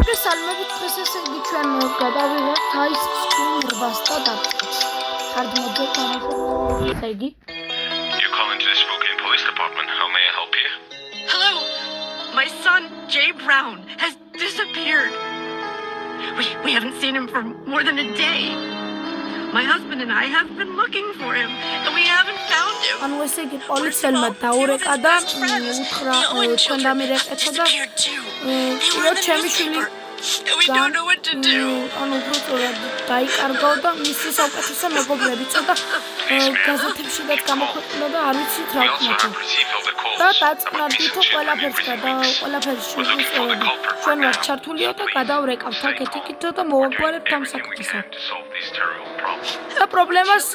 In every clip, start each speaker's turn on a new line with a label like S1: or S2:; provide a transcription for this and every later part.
S1: მოგესალმებით, დღეს ესე იგი ჩვენ გადავიღებთ Ice Cream 800 და დაწყებს. Hard mode განაცხადებს, ესე იგი.
S2: You're calling to the Spokane Police Department. How may I help you?
S3: Hello. My son, Jay Brown, has disappeared. We haven't seen him for more than a day. My husband and I have been looking for him, and we haven't found him.
S1: ანუ ესე იგი პოლიციელმა დაურეკა და უთხრა ჩვენ დამირეკეთა და იო ჩემი შვილი
S3: We don't know what to do.
S1: ანუ უბრალოდ დაიკარგა და მისი საუკეთესო მეგობრები წოდა გაზეთებშიც გამოქვეყნდა და არ ვიცით რა ქნა. და დაწყნარდით ყველაფერს ყველაფერს ჩვენ ვარ ჩართულიო და გადავრეკავთ აქეთ-იქით და მოვაგვარებთ ამ საქმეს. და პრობლემას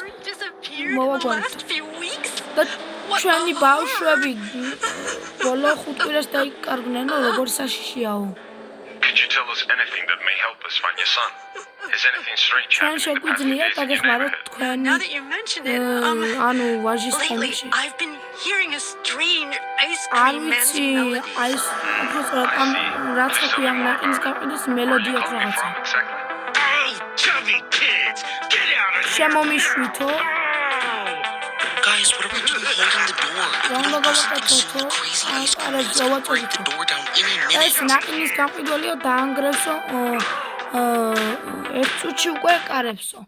S1: მოვაგვარებთ. და ჩვენი ბავშვები ბოლო 5 კვირას დაიკარგნენ, როგორ საშიშიაო.
S2: Could you tell us anything that may help us find your son? Has anything strange happened?
S1: შეგვიძლია დაგეხმაროთ თქვენ
S3: Now that you mention it,
S1: ანუ ვაჟის
S3: lately
S1: ხომში.
S3: I've been hearing a strange ice
S1: არ
S3: cream man's
S1: ვიცი,
S3: melody.
S1: ის უბრალოდ ამ რაც ხარ ნაკინის გაყიდის მელოდიად რაღაცა.
S4: Hey, chubby kids, get out of here!
S1: შემომიშვითო.
S4: Guys, what are we doing holding the door? If we
S1: Don't
S4: don't
S1: go
S4: do something
S1: back to
S4: super
S1: the
S4: crazy
S1: door.
S4: ice cream,
S1: I'll
S4: he's gonna break the door down any
S1: ეს
S4: minute.
S1: ნაკინის გაყიდვალიო დაანგრევსო. ერთ წუთში უკვე ეკარებსო.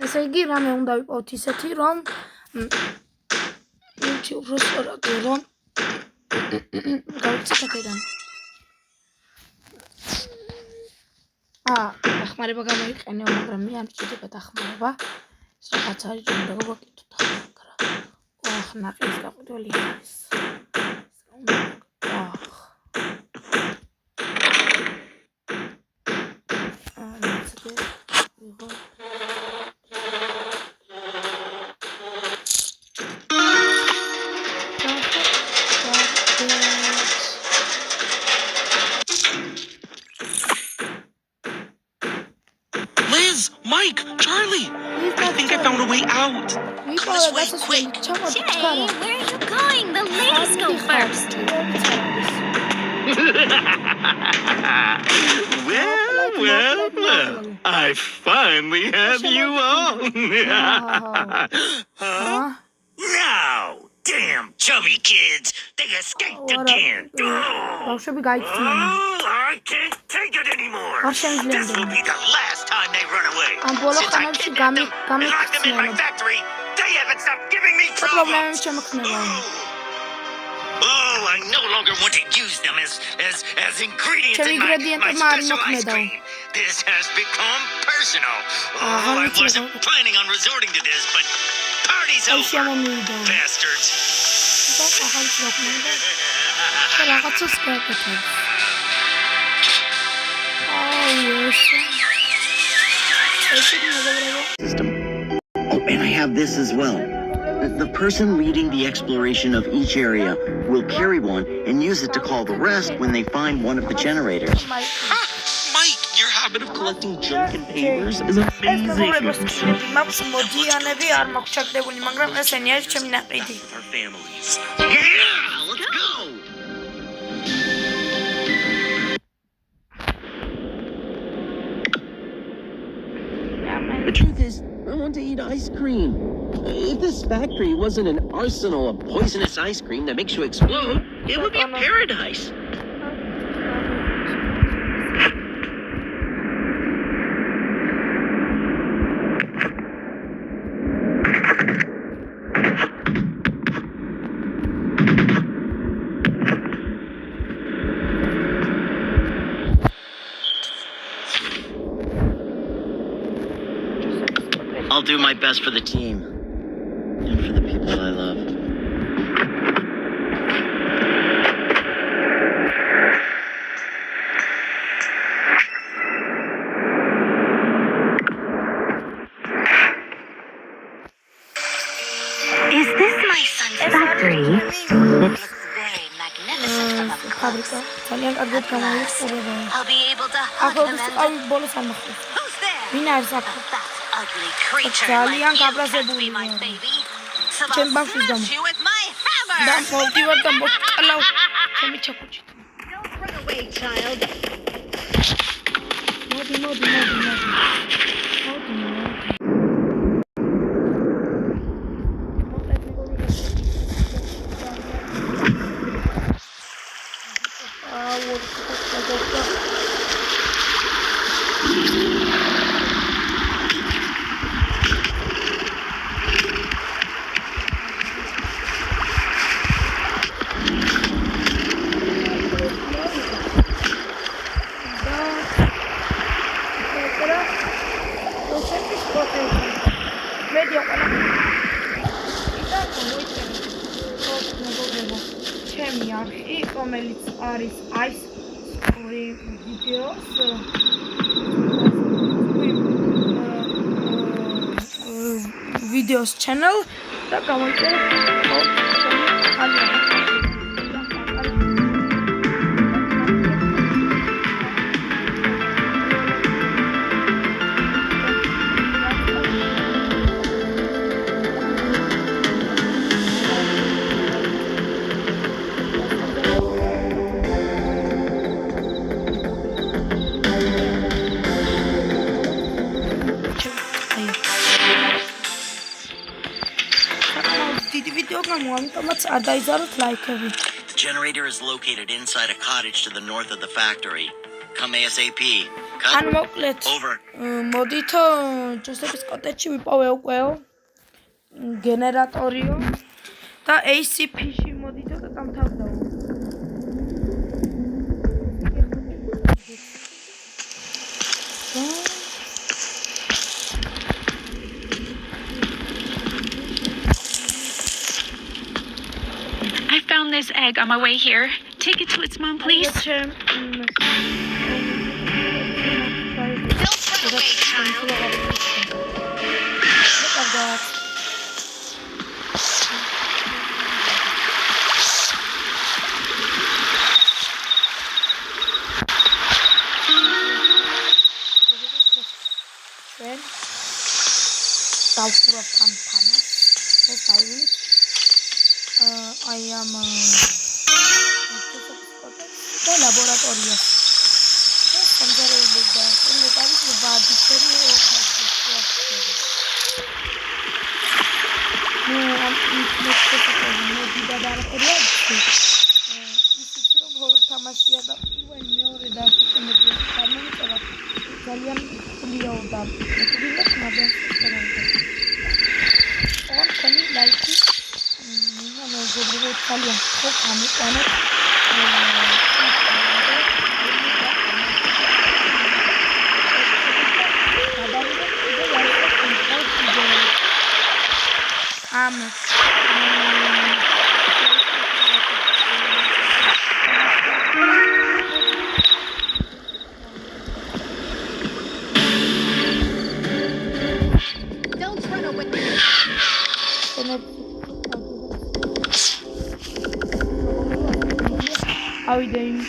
S1: ესე იგი რამე უნდა ვიყოთ ისეთი რომ ერთი უბრალოდ რომ გავიცეთ აქედან. დახმარება გამოიყენეო, მაგრამ მე არ მჭირდება დახმარება. ეს რაღაც არის რომ უნდა გავაკეთოთ ახლა. ნაკინის გაყიდვალი არის.
S4: Liz, Mike, Charlie! I think I found a way out.
S1: Come
S3: this way, quick.
S5: Jay, where are you going? The ladies go first.
S4: Well, I finally have you on. Now, damn chubby kids, they escaped again.
S1: ბავშვები გაიქცნენ.
S4: I can't take it anymore.
S1: არ შემიძლია
S4: This will be the last time they run away.
S1: ამ ბოლო
S4: Since I
S1: ხანებში
S4: kidnapped them and locked them in my
S1: გამიქცნენ.
S4: factory, they haven't stopped giving me trouble.
S1: პრობლემები შემოქმნება.
S4: Oh, I no longer want to use them as ingredients
S1: Чем
S4: in my
S1: ингредиентом
S4: special
S1: Марина
S4: ice
S1: Кмедова.
S4: cream. This has become personal. Oh, I wasn't planning on resorting to this, but party's
S1: აი
S4: over.
S1: შემომივიდა.
S4: Bastards.
S1: და ახალ პრობლემა. და რაღაცას გააკეთებს.
S6: System. Oh, and I have this as well. The person leading the exploration of each area will carry one and use it to call the rest when they find one of the generators.
S4: Mike, your habit of collecting junk and papers is amazing.
S1: მაქვს მოდიანები არ მაქვს ჩაკდებული, მაგრამ ესენი არის ჩემი ნაყიდი.
S4: Our families. Yeah, let's go.
S6: The truth is, I want to eat ice cream. If this factory wasn't an arsenal of poisonous ice cream that makes you explode, it would be a paradise. I'll do my best for the team and for the people I love.
S5: Is this my son's factory? Looks very magnificent from up
S1: ფაბრიკა
S5: close.
S1: ძალიან კარგად გამოიყურება.
S5: I'll be able to hug
S1: ახლა
S5: him
S1: ის
S5: and...
S1: აი ბოლოს არ მახსოვს.
S5: Who's there?
S1: ვინ არის აქ?
S5: That ugly creature
S1: ძალიან
S5: like you can't
S1: გაბრაზებული
S5: be my
S1: ვარ.
S5: baby. So
S1: ჩემ
S5: I'll
S1: ბავშვის
S5: smash
S1: გამო.
S5: you with my hammer.
S1: და მოვდივარ და მოკლავ ჩემი ჩაქუჩით.
S3: run away, child.
S1: რომელიც არის այս ვიდეოს channel და გამოიწერე
S6: The generator is located inside a cottage to the north of the factory. Come ASAP. Cut. Over.
S1: მოდით ჯოსეფის კოტეჯში ვიპოვე უკვე გენერატორიო და ACP-ში მოდით და დამთავრდაო.
S7: I found this egg on my way here. Take it to its mom, please.
S5: Don't run away, child.
S1: Look at that. I am the laboratory.
S5: Don't run away.
S1: How are you doing?